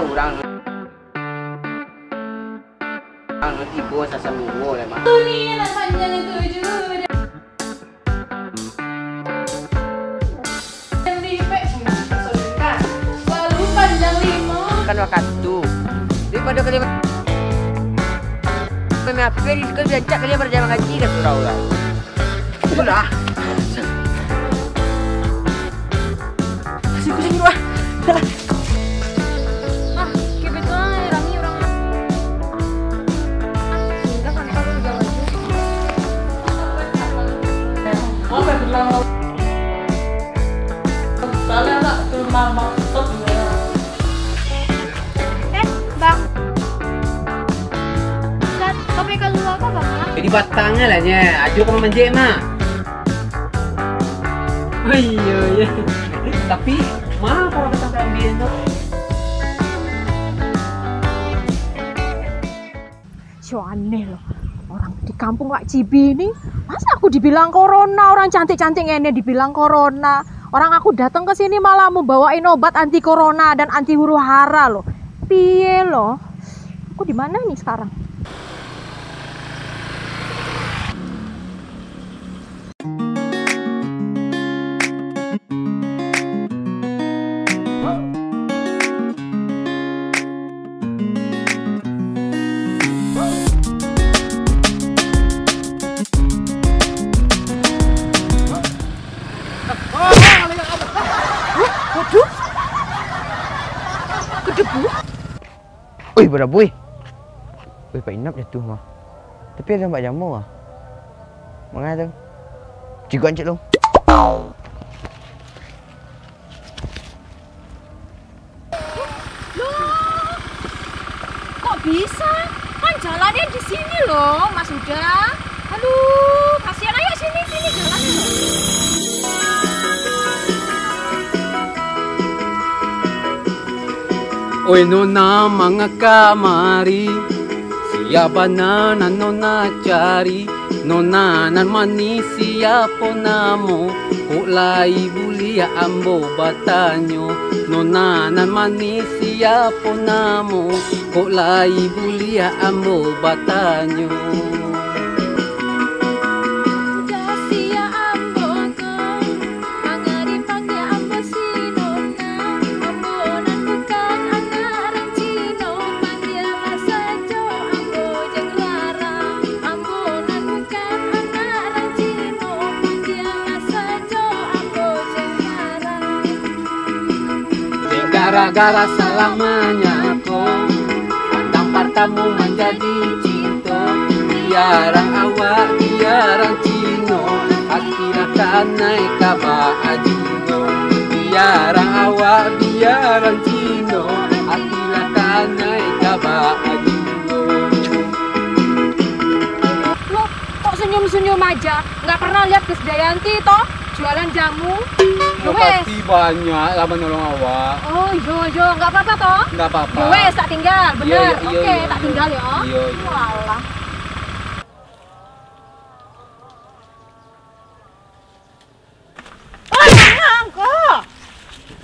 orang tipu sasa minggu lah mah. Ini anak panjang itu juga. Yang lipek kan. Lalu panjang 5. Kan waktu daripada kalian April kan biasa kalian berjamaah ngaji ke surau lah. Sudah. Pusing dua. Ah, kebetulan Rami orang. Sudah kan kalau udah lagi. Apa bilang? Soalnya nak ke mama stop ya. Bang. Kan kopi keluar apa bang? Jadi batangnya lah nya. Aju kamu menjek mah. Oh iya. Tapi mah kalau datang ke ambil tu. So aneh loh. Orang di kampung Wak Cibi ini, masa aku dibilang corona, orang cantik-cantik ini dibilang corona. Orang aku datang ke sini malah mau bawain obat anti corona dan anti huru hara loh. Piye loh? Aku di mana nih sekarang? Waduh, kedebu. Oi, berapa oi? Oi, Pak Inap jatuh mah. Tapi ada Mbak Jamu ah. Mana tu? Cikgu ancik lu. Loh, kok bisa? Kan jalannya di sini loh, Mas Huda. Aduh, kasihan ayo sini jalannya loh. Oi nona mga kamari, siapa na nona cari, nona nan manis siapa namo, kulai bulia ambo batanyo, nona nan manis siapa namo, kulai bulia ambo batanyo. Gara-gara selamanya kau tampar-tamu menjadi cinta. Biarang awak, biarang cino, akhirnya naik kaba ajuno. Biarang awak, biarang cino, akhirnya naik kaba ajuno. Loh, kok senyum-senyum aja? Nggak pernah lihat Krisdayanti toh jualan jamu? Makasih banyak lah menolong awak. Oh iya, nggak apa-apa toh? Nggak apa-apa. Ya wes, tak tinggal, bener. Iya, Oke, iya, tak iya. tinggal ya. Iya. Walah. Angko.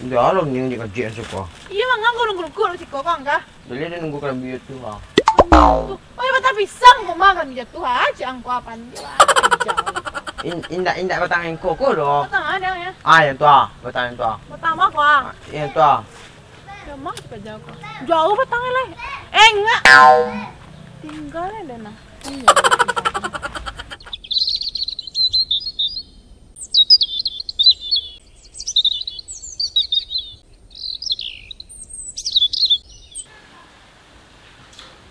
Dia alam ni yang kajian suka. Iya mang angko nunggu si kok angka. Jadi dia nunggu kan biar tu lah. Oh iya mata pisang kok makan jatuh aja angko apaan dia. Indak batang yang koko doh. Batang ada ya. Ah yang tu ah, batang yang tu ah. Batang apa kok? Yang tu ah. Ya mang sepeda kok. Jauh batangnya leh. Enggak. Tinggal ada nah.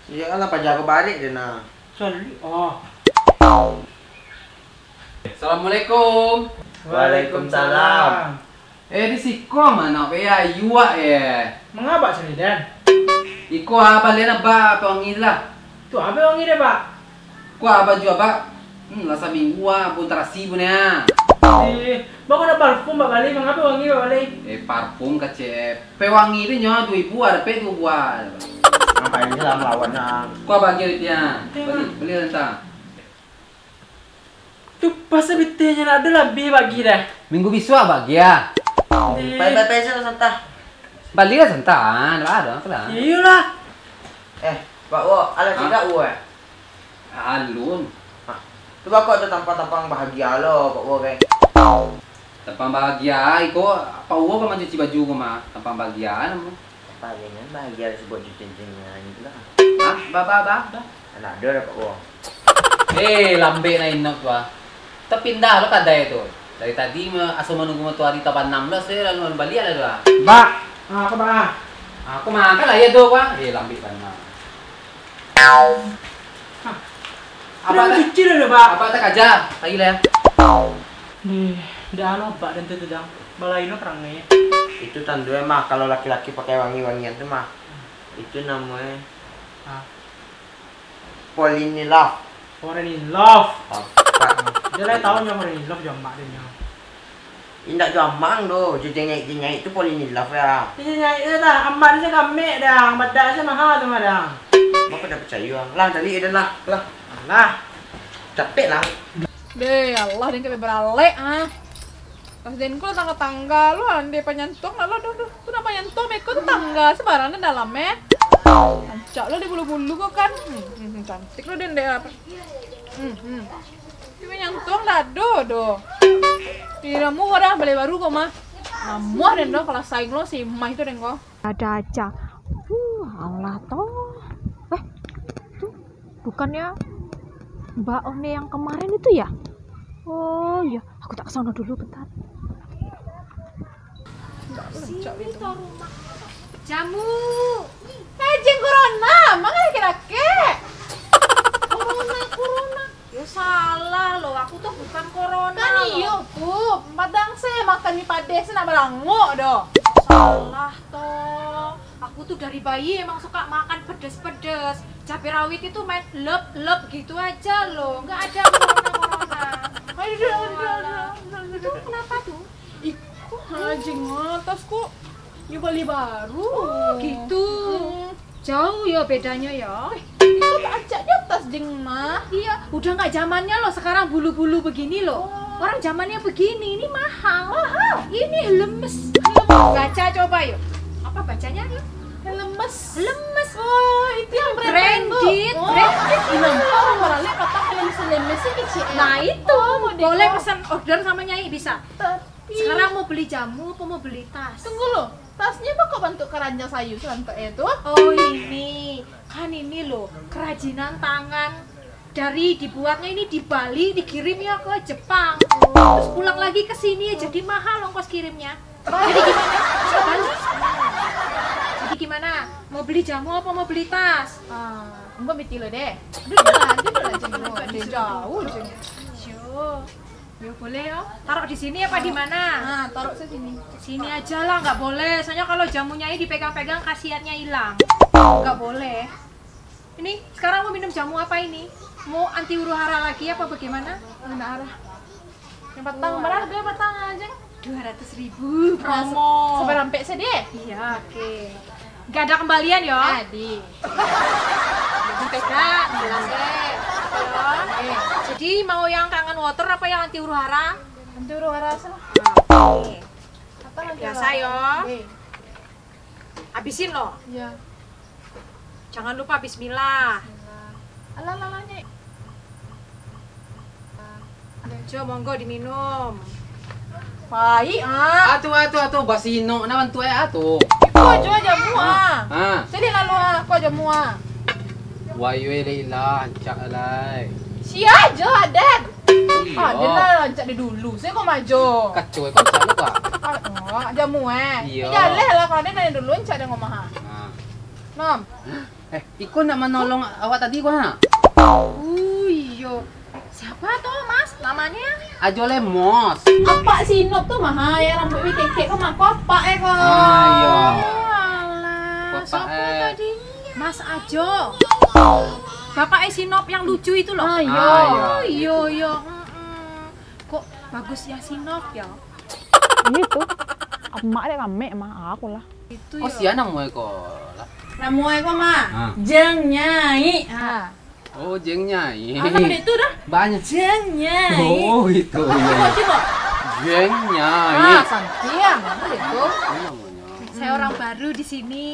Ya kan apa jago balik dia nak. Sorry. Oh. Assalamualaikum. Waalaikumsalam. Di siko mana ya yuak ya. Mengapa sini Dan? Iko apa lena ba panggil lah. Tuh apa yang ini Pak? Ko apa jua ba? Lasa minggu pun terasi punya. Bang ada parfum Pak Bali, mengapa wangi Pak Bali? Parfum kace. Pewangi itu nyawa 2.000 ada pe 2 buah. Ngapain dia lah melawan nak? Ko bagi dia. Beli entah. Tuh pas betulnya ada lebih bagi dah. Minggu bisu bagi ya. Pai-pai saya santah. Balik lah santan, ada apa lah? Iyalah. Pak Wo, ala tidak Wo Alun. Tu bakok tu tampang-tampang bahagia lo, Pak Wo kan. Tampang bahagia, iko apa uang kau cuci baju kau mah? Tampang bahagia nama. Palingan bahagia sebut cincin-cincinnya gitu lah. Hah? Ba. Anak ada Pak Wo. Lambe na inok ba. Pindah lo kadai itu. Dari tadi asal menunggu tu hari taban 16 lalu balik ada doa. Ba. Apa ba? Aku makan lah ya do ba. Lambe kan mah. Apa tak cuci dah ba? Apa tak aja? Lagi lah. Nih, dah lo ba dan tu dah. Balai no kerangnya. Itu tandanya mah kalau laki-laki pakai wangi-wangian tuh mah. Itu namanya fall in love. Orang in love. Dia lah Dia tahu yang orang in love jam mak dia. Indak jamang doh, jengeng itu fall in love ya. Ini dah, ambat saya kami dah, badak saya mahal tu dah. Bapak dah percaya lah, tadi ada lah. Lah. Capek lah. Deh, Allah dia kayak beralek ah. Pas den ko tangga-tangga lu ande penyantung lalu aduh. Ku nak penyantung ikut tangga sebarangnya dalamnya. Ancak lo di bulu-bulu kok kan. Cantik lo den deh apa. Tapi penyantung do. Diramu orang beli baru kok mah. Namuah den do kalau saing lo si Mah itu den kok. Ada aja. Allah toh. Tuh, bukannya Mbak One yang kemarin itu ya? Oh iya, aku tak kesana dulu bentar. Sini tuh rumah. Jamu. Jeng corona, mana kira-kira? Corona. Ya salah loh, aku tuh bukan corona. Kan iyo tuh, padang saya makan mie pades nak berangok doh. Salah toh. Aku tuh dari bayi emang suka makan pedes-pedes. Cabai rawit itu main lep gitu aja loh. Nggak ada corona. Itu kenapa tuh? Iku hajing atasku. Yo beli baru. Gitu. Jauh ya bedanya ya. Itu tak ajak di atas jeng mah. Iya, udah nggak zamannya loh sekarang bulu-bulu begini loh. Orang zamannya begini, ini mahal. Ini lemes. Baca coba yuk. Apa bacanya yuk? Lemes. Lemes. Oh, itu yang Branded. Branded. Orang orangnya kata lemes sih kecil. Nah itu, mau boleh deko. pesan order sama Nyai bisa. Sekarang mau beli jamu apa mau beli tas? Tunggu lo, tasnya apa kok bentuk keranjang sayur santai itu? Oh ini, kan ini loh kerajinan tangan dari dibuatnya ini di Bali dikirimnya ke Jepang. Terus pulang lagi ke sini jadi mahal ongkos kirimnya. Jadi gimana? Bisa balik? Jadi gimana? Mau beli jamu apa mau beli tas? Mbak biti lo deh. Udah jeng jauh jeng. Yo boleh ya. Taruh di sini apa di mana? Nah, taruh sini. Sini aja lah, nggak boleh. Soalnya kalau jamunya ini dipegang-pegang khasiatnya hilang. Nggak boleh. Ini sekarang mau minum jamu apa ini? Mau anti huru hara lagi apa bagaimana? Mana arah? Yang batang berharga batang aja. 200.000 promo. Seberampe saya deh. Iya, oke. Nggak ada kembalian ya? Adi. Pegang, jelas deh. Jadi mau yang kangen water apa yang anti huru hara? Nanti udah rasa. Oke. Apa nanti Biasa ya. Oke. Habisin loh. Iya. Jangan lupa bismillah. Ala-lalanya. Jo, monggo diminum. Baik ah. Atuh basino naman tu atuh. Iko aja jamu ah. Ah. Jadi lalu aku aja mua. Wayo leila ancak alai. Si aja aden. Iya. Ah, dia lah lancak dia dulu. Saya kok maju. Kacau kau selalu kak. Ah, jamu Iya. Jaleh lah kalau dia nanya dulu lancak dia ngomong ha. Ah. Nom. Iko nak menolong awak tadi kau ha? Iya. Siapa tuh mas namanya? Ajo lemos. Apa sih Nop tuh mah ya rambut witek kok mah kopak kok. Iya. Alah, Bapak, siapa tadi? Mas Ajo. Bapak Sinop yang lucu itu loh. Ah, iya. Ah, Iya. Kok bagus ya Sinop ya? Ini tuh emak deh kami emang aku lah. Itu Oh ya. siapa nama kau? Namu kok mah. Ah. Jeng nyai. Ha. Oh jengnya. Apa itu dah? Banyak. Jeng nyai. Oh itu. Coba. Jengnya. Ah, santiang. Apa itu? Namanya. Saya orang baru di sini,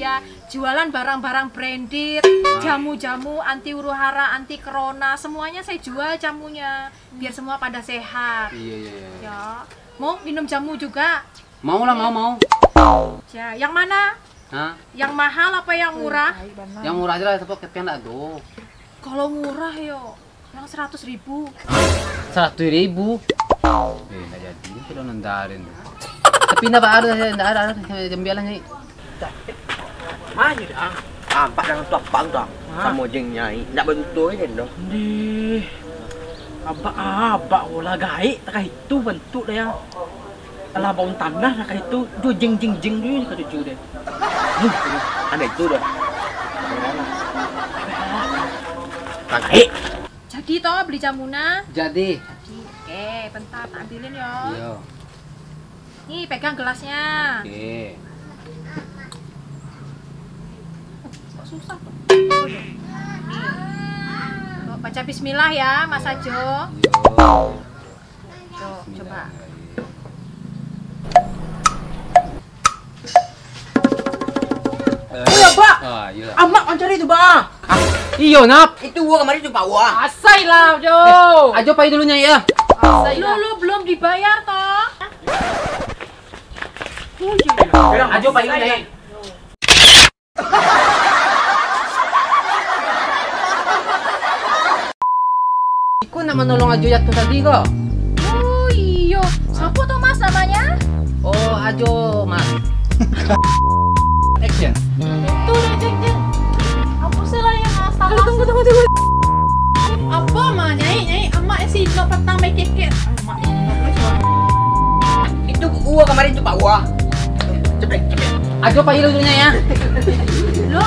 ya jualan barang-barang branded, jamu-jamu anti huru-hara, anti corona, semuanya saya jual jamunya, biar semua pada sehat. Iya. Ya, mau minum jamu juga? Mau lah, mau. Ya, yang mana? Hah? Yang mahal apa yang murah? Yang murah aja lah, tapi kepian lah tuh. Kalau murah yo, yang 100.000. 100.000. Nggak jadi, kalau nandarin. Tapi nggak ada, jambialan nih. Mana dah? Pak đang toạc băng toạc. Sama jeng nyai. Nggak bentuk aja dong. Di aba wala gai tak itu bentuk dia. Alah bawang tanah nak itu do jeng ni kata cu dia. Ada itu dah. Gai. Jadi toh beli jamuna? Jadi. Oke, bentar tak ambilin yo. Iya. Nih pegang gelasnya. Oke. Kok susah tuh? Nih. Tuh, baca bismillah ya, Mas Ajo. Iya. Tuh, coba. Oh ya, Pak. Ah, iya. Amak mencari itu, Pak. Iyo, Nap. Itu gua kemarin jumpa gua. Asai lah, Jo. Ajo pay dulunya ya. Asai lah. Lu belum dibayar toh? Ajo pay dulunya ya. Iko na menolong Ajo ya tuh tadi kok. Oh iya, siapa tuh Mas namanya? Oh, Ajo, Mas. Action. Tuh, jeng. Apa sih lah yang asal? Tunggu. Apa mah nyai emak sih no petang make keket. Itu gua kemarin jumpa gua. Cepet. Ajo pay dulunya ya. Lu